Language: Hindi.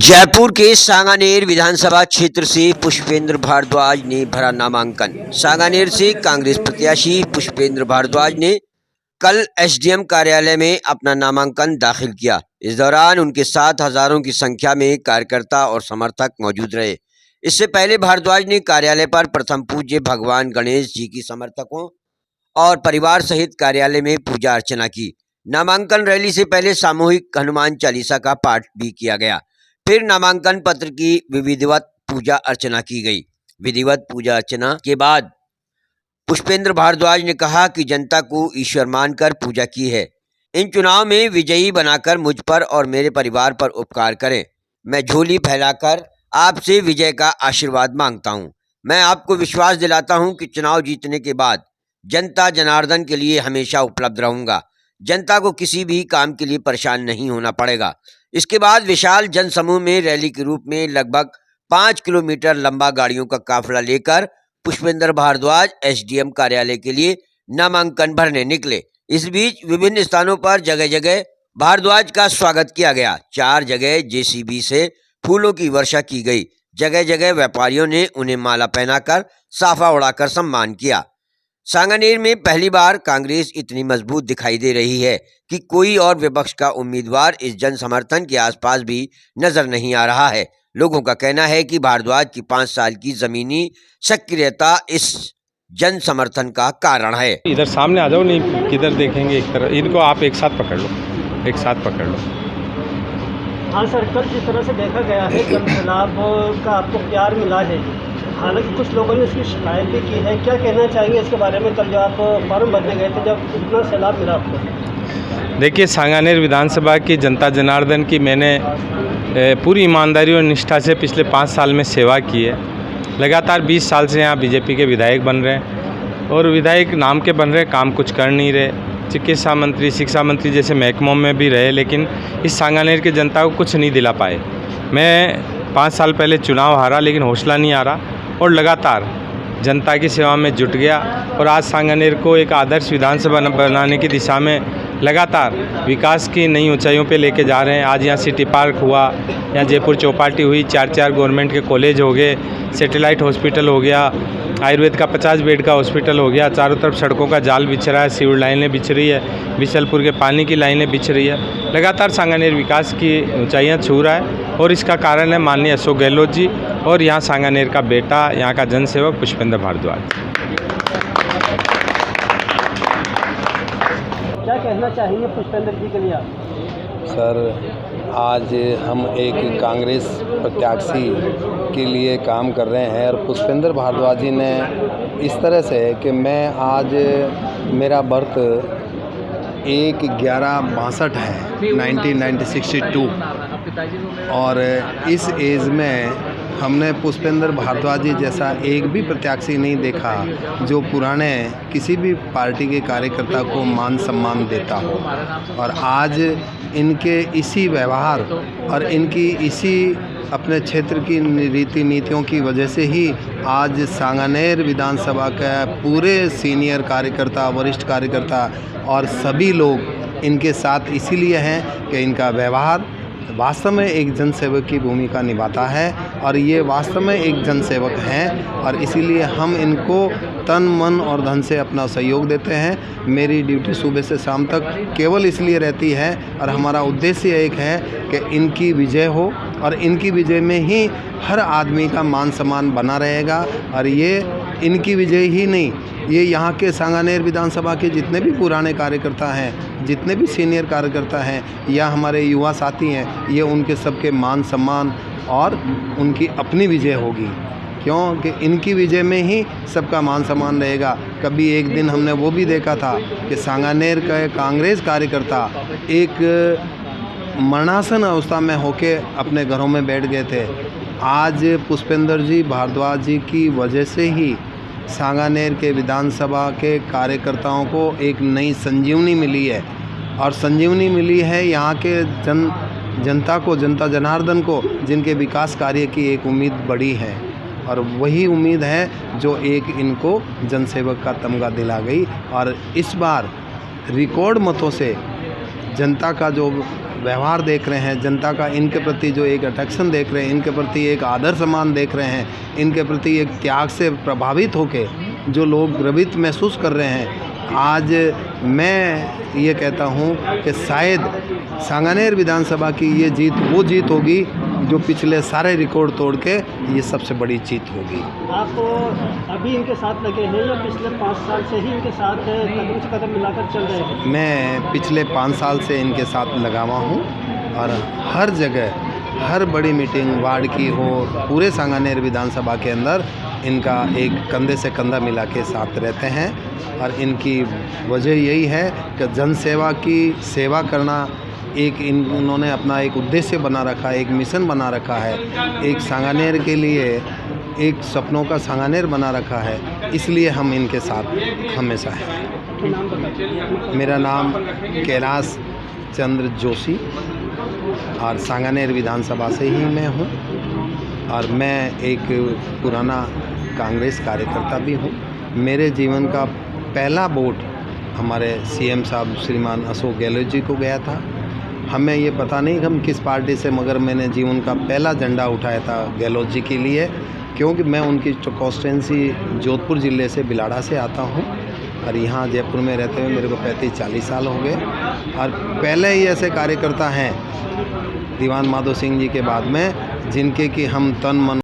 जयपुर के सांगानेर विधानसभा क्षेत्र से पुष्पेंद्र भारद्वाज ने भरा नामांकन। सांगानेर से कांग्रेस प्रत्याशी पुष्पेंद्र भारद्वाज ने कल एसडीएम कार्यालय में अपना नामांकन दाखिल किया। इस दौरान उनके साथ हजारों की संख्या में कार्यकर्ता और समर्थक मौजूद रहे। इससे पहले भारद्वाज ने कार्यालय पर प्रथम पूज्य भगवान गणेश जी की समर्थकों और परिवार सहित कार्यालय में पूजा अर्चना की। नामांकन रैली से पहले सामूहिक हनुमान चालीसा का पाठ भी किया गया। फिर नामांकन पत्र की विधिवत पूजा अर्चना की गई। विधिवत पूजा अर्चना के बाद पुष्पेंद्र भारद्वाज ने कहा कि जनता को ईश्वर मानकर पूजा की है। इन चुनाव में विजयी बनाकर मुझ पर और मेरे परिवार पर उपकार करें। मैं झोली फैलाकर आपसे विजय का आशीर्वाद मांगता हूं। मैं आपको विश्वास दिलाता हूं कि चुनाव जीतने के बाद जनता जनार्दन के लिए हमेशा उपलब्ध रहूंगा। जनता को किसी भी काम के लिए परेशान नहीं होना पड़ेगा। इसके बाद विशाल जनसमूह में रैली के रूप में लगभग 5 किलोमीटर लंबा गाड़ियों का काफिला लेकर पुष्पेंद्र भारद्वाज एसडीएम कार्यालय के लिए नामांकन भरने निकले। इस बीच विभिन्न स्थानों पर जगह जगह भारद्वाज का स्वागत किया गया। 4 जगह जेसीबी से फूलों की वर्षा की गई। जगह जगह व्यापारियों ने उन्हें माला पहनाकर साफा उड़ाकर सम्मान किया। सांगानेर में पहली बार कांग्रेस इतनी मजबूत दिखाई दे रही है कि कोई और विपक्ष का उम्मीदवार इस जन समर्थन के आसपास भी नजर नहीं आ रहा है। लोगों का कहना है कि भारद्वाज की 5 साल की जमीनी सक्रियता इस जन समर्थन का कारण है। इधर सामने आ जाओ, नहीं किधर देखेंगे एक तरह। इनको आप एक साथ पकड़ लो, एक साथ पकड़ लो। हाँ सर, कल जिस तरह से देखा गया है जन सैलाब का आपको प्यार मिला है, हालांकि कुछ लोगों ने इसकी शिकायत भी की है। क्या कहना चाहेंगे इसके बारे में? कल जो आप फॉर्म भरने गए थे, जब इतना सैलाब मिला आपको? देखिए, सांगानेर विधानसभा की जनता जनार्दन की मैंने पूरी ईमानदारी और निष्ठा से पिछले 5 साल में सेवा की है। लगातार 20 साल से यहाँ बीजेपी के विधायक बन रहे हैं और विधायक नाम के बन रहे, काम कुछ कर नहीं रहे। चिकित्सा मंत्री, शिक्षा मंत्री जैसे महकमों में भी रहे, लेकिन इस सांगानेर की जनता को कुछ नहीं दिला पाए। मैं 5 साल पहले चुनाव हारा, लेकिन हौसला नहीं हारा और लगातार जनता की सेवा में जुट गया और आज सांगानेर को एक आदर्श विधानसभा बनाने की दिशा में लगातार विकास की नई ऊंचाइयों पे लेके जा रहे हैं। आज यहाँ सिटी पार्क हुआ, यहाँ जयपुर चौपाटी हुई, 4 गवर्नमेंट के कॉलेज हो गए, सैटेलाइट हॉस्पिटल हो गया, आयुर्वेद का 50 बेड का हॉस्पिटल हो गया, चारों तरफ सड़कों का जाल बिछ रहा है, सीवर लाइनें बिछ रही है, बिशलपुर के पानी की लाइनें बिछ रही है। लगातार सांगानेर विकास की ऊंचाइयाँ छू रहा है और इसका कारण है माननीय अशोक गहलोत जी और यहाँ सांगानेर का बेटा, यहाँ का जनसेवक पुष्पेंद्र भारद्वाज। क्या कहना चाहेंगे पुष्पेंद्र जी के लिए आप? सर, आज हम एक कांग्रेस प्रत्याशी के लिए काम कर रहे हैं और पुष्पेंद्र भारद्वाज जी ने इस तरह से कि मैं आज, मेरा बर्थ 1/11/62 है, 1962, और इस एज में हमने पुष्पेंद्र भारद्वाज जी जैसा एक भी प्रत्याशी नहीं देखा जो पुराने किसी भी पार्टी के कार्यकर्ता को मान सम्मान देता हो। और आज इनके इसी व्यवहार और इनकी इसी अपने क्षेत्र की रीति नीतियों की वजह से ही आज सांगानेर विधानसभा का पूरे सीनियर कार्यकर्ता, वरिष्ठ कार्यकर्ता और सभी लोग इनके साथ इसीलिए हैं कि इनका व्यवहार वास्तव में एक जनसेवक की भूमिका निभाता है और ये वास्तव में एक जनसेवक हैं और इसीलिए हम इनको तन मन और धन से अपना सहयोग देते हैं। मेरी ड्यूटी सुबह से शाम तक केवल इसलिए रहती है और हमारा उद्देश्य एक है कि इनकी विजय हो और इनकी विजय में ही हर आदमी का मान सम्मान बना रहेगा। और ये इनकी विजय ही नहीं, ये यहाँ के सांगानेर विधानसभा के जितने भी पुराने कार्यकर्ता हैं, जितने भी सीनियर कार्यकर्ता हैं या हमारे युवा साथी हैं, ये उनके सबके मान सम्मान और उनकी अपनी विजय होगी, क्योंकि इनकी विजय में ही सबका मान सम्मान रहेगा। कभी एक दिन हमने वो भी देखा था कि सांगानेर का कांग्रेस कार्यकर्ता एक मरणासन अवस्था में होके अपने घरों में बैठ गए थे। आज पुष्पेंद्र जी भारद्वाज जी की वजह से ही सांगानेर के विधानसभा के कार्यकर्ताओं को एक नई संजीवनी मिली है और संजीवनी मिली है यहाँ के जनता को, जनता जनार्दन को, जिनके विकास कार्य की एक उम्मीद बड़ी है और वही उम्मीद है जो एक इनको जनसेवक का तमगा दिला गई। और इस बार रिकॉर्ड मतों से जनता का जो व्यवहार देख रहे हैं, जनता का इनके प्रति जो एक अटेंशन देख रहे हैं, इनके प्रति एक आदर सम्मान देख रहे हैं, इनके प्रति एक त्याग से प्रभावित होके जो लोग गर्वित महसूस कर रहे हैं, आज मैं ये कहता हूँ कि शायद सांगानेर विधानसभा की ये जीत वो जीत होगी जो पिछले सारे रिकॉर्ड तोड़ के ये सबसे बड़ी जीत होगी। आप अभी इनके साथ लगे हैं या पिछले 5 साल से ही इनके साथ कदम से कदम मिलाकर चल रहे हैं? मैं पिछले 5 साल से इनके साथ लगा हुआ हूँ और हर जगह हर बड़ी मीटिंग वार्ड की हो, पूरे सांगानेर विधानसभा के अंदर इनका एक कंधे से कंधा मिला के साथ रहते हैं। और इनकी वजह यही है कि जन सेवा की सेवा करना एक इन्होंने अपना एक उद्देश्य बना रखा है, एक मिशन बना रखा है, एक सांगानेर के लिए एक सपनों का सांगानेर बना रखा है, इसलिए हम इनके साथ हमेशा हैं। मेरा नाम कैलाश चंद्र जोशी और सांगानेर विधानसभा से ही मैं हूँ और मैं एक पुराना कांग्रेस कार्यकर्ता भी हूँ। मेरे जीवन का पहला वोट हमारे सीएम साहब श्रीमान अशोक गहलोत जी को गया था। हमें ये पता नहीं हम किस पार्टी से, मगर मैंने जीवन का पहला झंडा उठाया था गहलोत जी के लिए, क्योंकि मैं उनकी कॉन्स्टिट्यूंसी जोधपुर ज़िले से बिलाड़ा से आता हूँ और यहाँ जयपुर में रहते हुए मेरे को 35-40 साल हो गए। और पहले ही ऐसे कार्यकर्ता हैं दीवान माधो सिंह जी के बाद में जिनके कि हम तन मन